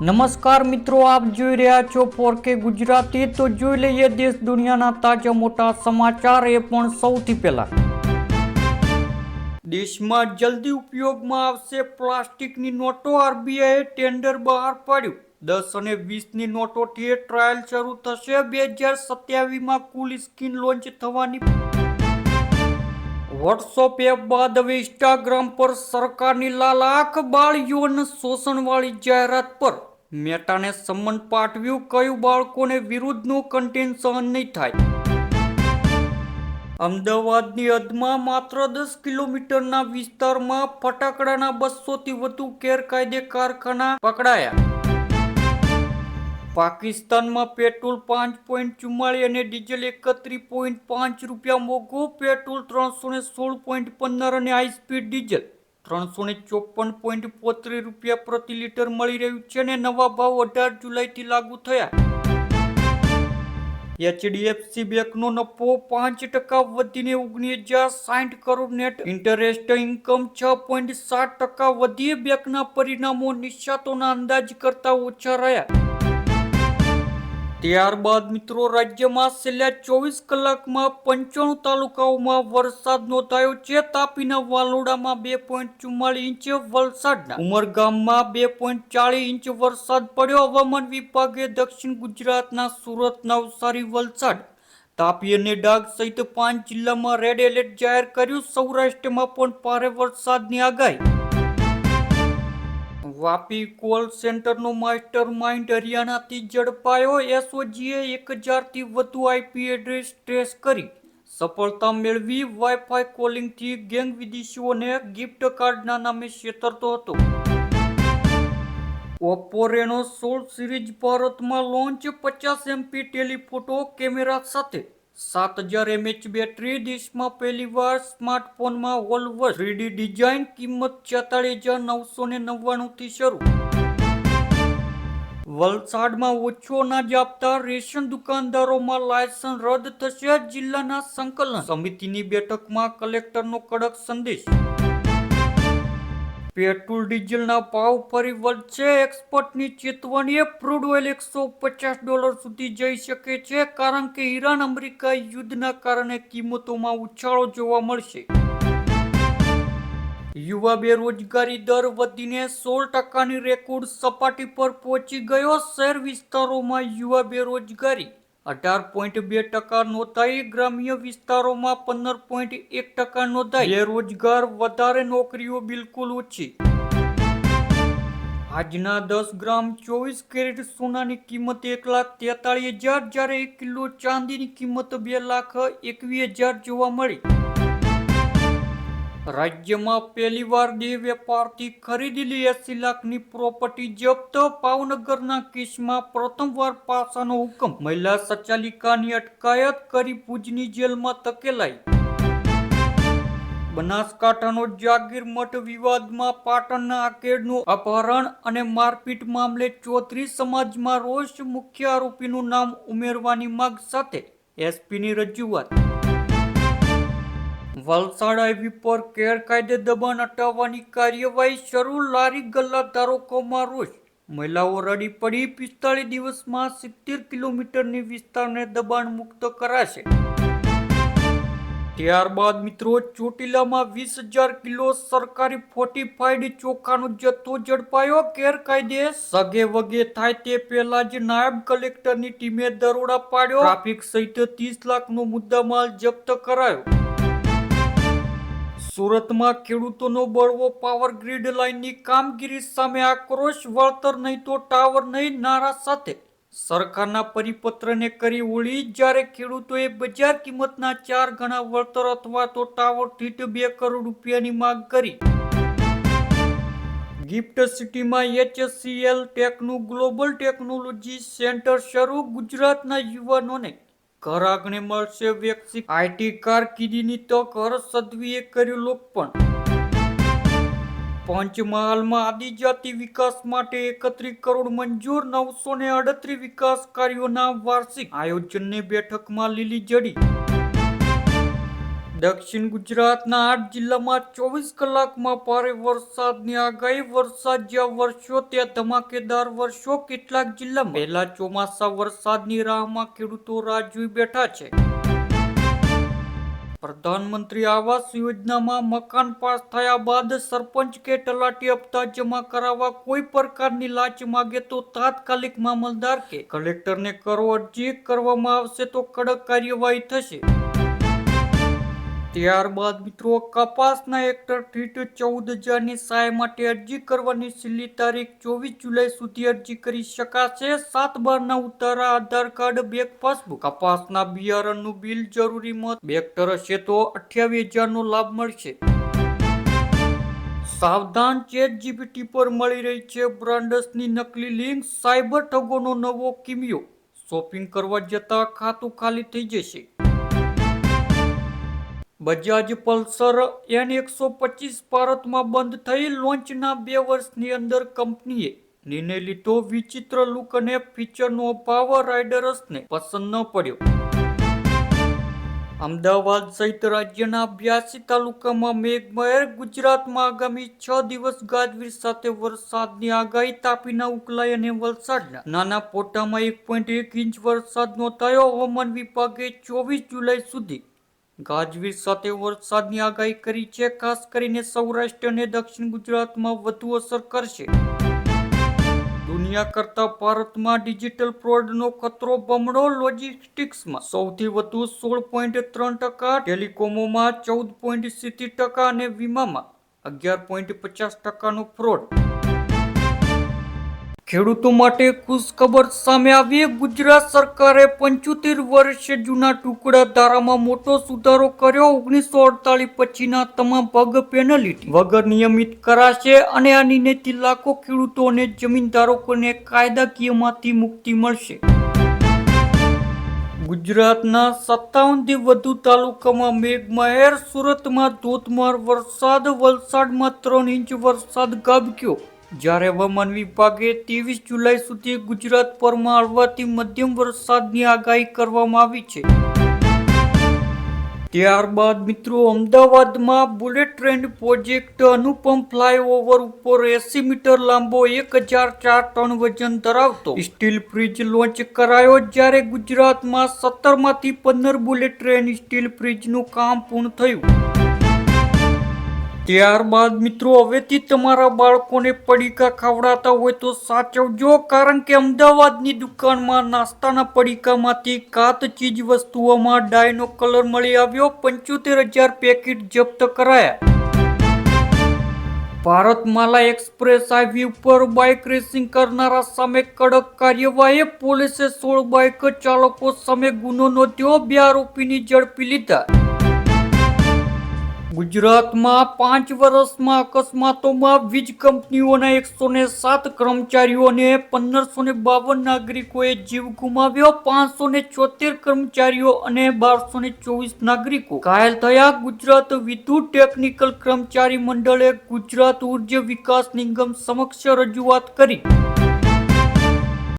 નમસ્કાર મિત્રો, આપ જોઈ રહ્યા છો 4K ગુજરાતી। તો જોઈ લઈએ દેશ દુનિયાના તાજા મોટા સમાચાર, એ પણ સૌથી પહેલા। દેશમાં જલ્દી ઉપયોગમાં આવશે પ્લાસ્ટિકની નોટો, આરબીઆઈએ ટેન્ડર બહાર પાડ્યું। 10 અને 20ની નોટોથી ટ્રાયલ શરૂ થશે। 2027માં કુલ સ્કીમ લોન્ચ થવાની। વોટ્સએપ એપ બાદ હવે ઇન્સ્ટાગ્રામ પર સરકારની લાલ આંખ, બાળ યૌન શોષણવાળી જાહેરાત પર મેટાને સમન પાઠવ્યું। કહ્યું, બાળકોને વિરુદ્ધનું કન્ટેન્ટ સહન નહીં થાય। અમદાવાદની હદમાં માત્ર 10 કિલોમીટરના વિસ્તારમાં ફટાકડાના 200થી વધુ ગેરકાયદે કારખાના પકડાયા। પાકિસ્તાનમાં પેટ્રોલ 5.44 અને ડીઝલ 31.5 રૂપિયા મોંઘું। પેટ્રોલ 316.15 અને હાઈ સ્પીડ ડીઝલ 354.35 રૂપિયા પ્રતિ લીટર મળી રહ્યું છે અને નવા ભાવ 18 જુલાઈથી લાગુ થયા। એચડીએફસી બેંકનો નફો 5% વધીને 19,060 કરોડ। નેટ ઇન્ટરેસ્ટ ઇન્કમ 6.7% વધી। બેંકના પરિણામો નિષ્ણાતોના અંદાજ કરતા ઓછા રહ્યા। ત્યારબાદ મિત્રો, રાજ્યમાં છેલ્લા 24 કલાકમાં 95 તાલુકાઓમાં વરસાદ નોંધાયો છે। તાપીના વાલોડામાં 2.44 ઇંચ, વલસાડના ઉમરગામમાં 2.40 ઇંચ વરસાદ પડ્યો। હવામાન વિભાગે દક્ષિણ ગુજરાતના સુરત, નવસારી, વલસાડ, તાપી અને ડાંગ સહિત 5 જિલ્લામાં રેડ એલર્ટ જાહેર કર્યું। સૌરાષ્ટ્રમાં પણ ભારે વરસાદની આગાહી। વાપી કોલ સેન્ટરનો માસ્ટર માઇન્ડ હરિયાણાથી ઝડપાયો। એસઓજીએ 1000થી વધુ આઈપી એડ્રેસ ટ્રેસ કરી સફળતા મેળવી। વાઈફાઈ કોલિંગથી ગેંગ વિદેશીઓને ગિફ્ટ કાર્ડના નામે છેતરતો હતો। ઓપ્પો રેનો 16 સિરીઝ ભારતમાં લોન્ચ। 50 MP ટેલિફોટો કેમેરા સાથે 7000 mAh બેટરી। દેશમાં પહેલીવાર સ્માર્ટફોનમાં હોલવર 3D ડિઝાઇન। કિંમત 46,999 થી શરૂ। વલસાડમાં ઓછો અનાજ આપતા રેશન દુકાનદારોમાં લાયસન્સ રદ થશે। જિલ્લાના સંકલન સમિતિની બેઠકમાં કલેક્ટરનો કડક સંદેશ। પેટ્રોલ ડીઝલના ભાવ ફરી વધશે। એક્સપર્ટની ચેતવણી, ક્રૂડ ઓઇલ $150 સુધી જઈ શકે છે, કારણ કે ઈરાન અમેરિકા યુદ્ધના કારણે કિંમતોમાં ઉછાળો જોવા મળશે। યુવા બેરોજગારી દર વધીને 16%ની રેકોર્ડ સપાટી પર પહોંચી ગયો। શહેર વિસ્તારોમાં યુવા બેરોજગારી 18.2% નોંધાઈ। ગ્રામ્ય વિસ્તારોમાં 15.1% નોંધાઈ। બેરોજગાર વધારે, નોકરીઓ બિલકુલ ઓછી। આજના 10 ગ્રામ 24 કેરેટ સોનાની કિંમત 1,43,000, જ્યારે 1 કિલો ચાંદીની કિંમત 2,21,000 જોવા મળી। રાજ્યમાં પહેલીવાર દેહ વેપારથી ખરીદેલી 80 લાખની પ્રોપર્ટી જપ્ત। ભાવનગરના કેસમાં પ્રથમવાર પાસાનો હુકમ। મહિલા સંચાલિકાની અટકાયત કરી ભુજની જેલમાં ધકેલાઈ। બનાસકાંઠાનો જાગીર મઠ વિવાદમાં પાટણના આકેડનું અપહરણ અને મારપીટ મામલે ચૌધરી સમાજમાં રોષ। મુખ્ય આરોપીનું નામ ઉમેરવાની માંગ સાથે એસપીની રજૂઆત। વલસાડ હાઈવે પર ગેરકાયદે દબાણ હટાવવાની કાર્યવાહી શરૂ। લારી ગલ્લા ધારકોમાં રોષ, મહિલાઓ રડી પડી। 45 દિવસમાં 70 કિલોમીટરની વિસ્તારને દબાણ મુક્ત કરાશે। ત્યારબાદ મિત્રો, ચોટીલામાં 20,000 કિલો સરકારી ફોર્ટિફાઈડ ચોખાનો જથ્થો ઝડપાયો। ગેરકાયદે સગે વગે થાય તે પહેલા જ નાયબ કલેક્ટરની ટીમે દરોડા પાડ્યો। ટ્રાફિક સહિત 30 લાખનો મુદ્દામાલ જપ્ત કરાયો। સુરતમાં ખેડૂતોનો બળવો પાવર ગ્રીડ લાઇનની કામગીરી સામે આક્રોશ। વળતર નહીં તો ટાવર નહીં નારા સાથે સરકારના પરિપત્રને કરી હોળી। જ્યારે ખેડૂતોએ બજાર કિંમતના 4 ગણા વળતર અથવા તો ટાવર દીઠ 2 કરોડ રૂપિયાની માંગ કરી। ગિફ્ટ સિટીમાં HCL ટેકનું ગ્લોબલ ટેકનોલોજી સેન્ટર શરૂ। ગુજરાતના યુવાનોને ઘર આંગણે મળશે વૈશ્વિક આઈટી કારકિર્દીની તક। હર્ષદવીએ કર્યું લોકાર્પણ। પંચમહાલમાં આદિજાતિ વિકાસ માટે 31 કરોડ મંજૂર। 938 વિકાસ કાર્યોના વાર્ષિક આયોજનને બેઠકમાં લીલી ઝંડી। દક્ષિણ ગુજરાતના 8 જિલ્લામાં 24 કલાકમાં ભારે વરસાદની આગાહી. વરસાદ જ્યાં વરસ્યો ત્યાં ધમાકેદાર વરસ્યો. કેટલાક જિલ્લામાં પહેલા ચોમાસા વરસાદની રાહમાં ખેડૂતો રાહ જોઈ બેઠા છે. પ્રધાનમંત્રી આવાસ યોજનામાં મકાન પાસ થયા બાદ સરપંચ કે તલાટી હપ્તા જમા કરાવવા કોઈ પ્રકારની લાંચ માગે તો તાત્કાલિક મામલતદાર કે કલેક્ટરને કરો અરજી. કરવામાં આવશે તો કડક કાર્યવાહી થશે. ત્યારબાદ મિત્રો, કપાસના હેક્ટર દીઠ 14,000ની સહાય માટે અરજી કરવાની છેલ્લી તારીખ 24 જુલાઈ સુધી અરજી કરી શકાશે. 7/12ના ઉતારા, આધાર કાર્ડ, બેંક પાસબુક. કપાસના બિયારણનું બિલ, જરૂરી મત 2 હેક્ટર હશે તો 28,000નો લાભ મળશે. સાવધાન, ChatGPT પર મળી રહી છે બ્રાન્ડ્સની નકલી લિંક. સાયબર ઠગોનો નવો કિમિયો. શોપિંગ કરવા જતા ખાતું ખાલી થઈ જશે. બજાજ પલ્સર N125 ભારતમાં બંધ થઈ. લોન્ચના 2 વર્ષની અંદર કંપનીએ નિર્ણય લીધો. વિચિત્ર લુક અને ફીચરનો અભાવ રાઇડર્સને પસંદ ન પડ્યો. અમદાવાદ સહિત રાજ્યના 82 તાલુકામાં મેઘમહેર. ગુજરાતમાં આગામી 6 દિવસ ગાજવીજ સાથે વરસાદની આગાહી. તાપીના ઉકલાઈ અને વલસાડના નાના પોટામાં 1.1 ઇંચ વરસાદ નોંધાયો. હવામાન વિભાગે 24 જુલાઈ સુધી ગાજવીજ સાથે વરસાદની આગાહી કરી છે. ખાસ કરીને સૌરાષ્ટ્ર અને દક્ષિણ ગુજરાતમાં વધુ અસર કરશે. દુનિયા કરતા ભારતમાં ડિજિટલ ફ્રોડનો ખતરો બમણો. લોજિસ્ટિક્સમાં સૌથી વધુ 16.3%, ટેલિકોમોમાં 14.70% અને વીમામાં 11.50%નો ફ્રોડ. ખેડૂતો માટે ખુશખબર સામે આવી. ગુજરાત સરકારે 75 વર્ષ જૂના ટુકડા ધારામાં મોટો સુધારો કર્યો. 1948 પછીના તમામ ભાગ પેનલ્ટી વગર નિયમિત કરાશે અને આ નિર્ણયથી લાખો ખેડૂતો અને જમીનધારકોને કાયદાકીયમાંથી મુક્તિ મળશે. ગુજરાતના 57થી વધુ તાલુકામાં મેઘમહેર. સુરતમાં ધોધમાર વરસાદ. વલસાડમાં 3 ઇંચ વરસાદ ખાબક્યો. જ્યારે હવામાન વિભાગે 23 જુલાઈ સુધી ગુજરાત પરમાં હળવાથી મધ્યમ વરસાદની આગાહી કરવામાં આવી છે. ત્યારબાદ મિત્રો, અમદાવાદમાં બુલેટ ટ્રેન પ્રોજેક્ટ. અનુપમ ફ્લાયઓવર ઉપર 80 મીટર લાંબો 1004 ટન વજન ધરાવતો સ્ટીલ બ્રિજ લોન્ચ કરાયો. જ્યારે ગુજરાતમાં 17માંથી 15 બુલેટ ટ્રેન સ્ટીલ બ્રિજનું કામ પૂર્ણ થયું. ત્યારબાદ મિત્રો, હવેથી તમારા બાળકોને પડીકા ખવડાવતા હોય તો સાચવજો, કારણ કે અમદાવાદની દુકાનમાં નાસ્તાના પડીકામાંથી કાત ચીજ વસ્તુઓમાં ડાયનો કલર મળી આવ્યો. 75,000 પેકેટ જપ્ત કરાયા. ભારતમાલા એક્સપ્રેસ હાઈવે ઉપર બાઇક રેસિંગ કરનારા સામે કડક કાર્યવાહી. પોલીસે 16 બાઇક ચાલકો સામે ગુનો નોંધ્યો. 2 આરોપીની ઝડપી લીધા. ગુજરાતમાં 5 વર્ષમાં અકસ્માતોમાં વીજ કંપનીઓના 107 કર્મચારીઓ અને 1552 નાગરિકોએ જીવ ગુમાવ્યો. 574 કર્મચારીઓ અને 1224 નાગરિકો ઘાયલ થયા. ગુજરાત વિદ્યુત ટેકનિકલ કર્મચારી મંડળે ગુજરાત ઉર્જા વિકાસ નિગમ સમક્ષ રજૂઆત કરી.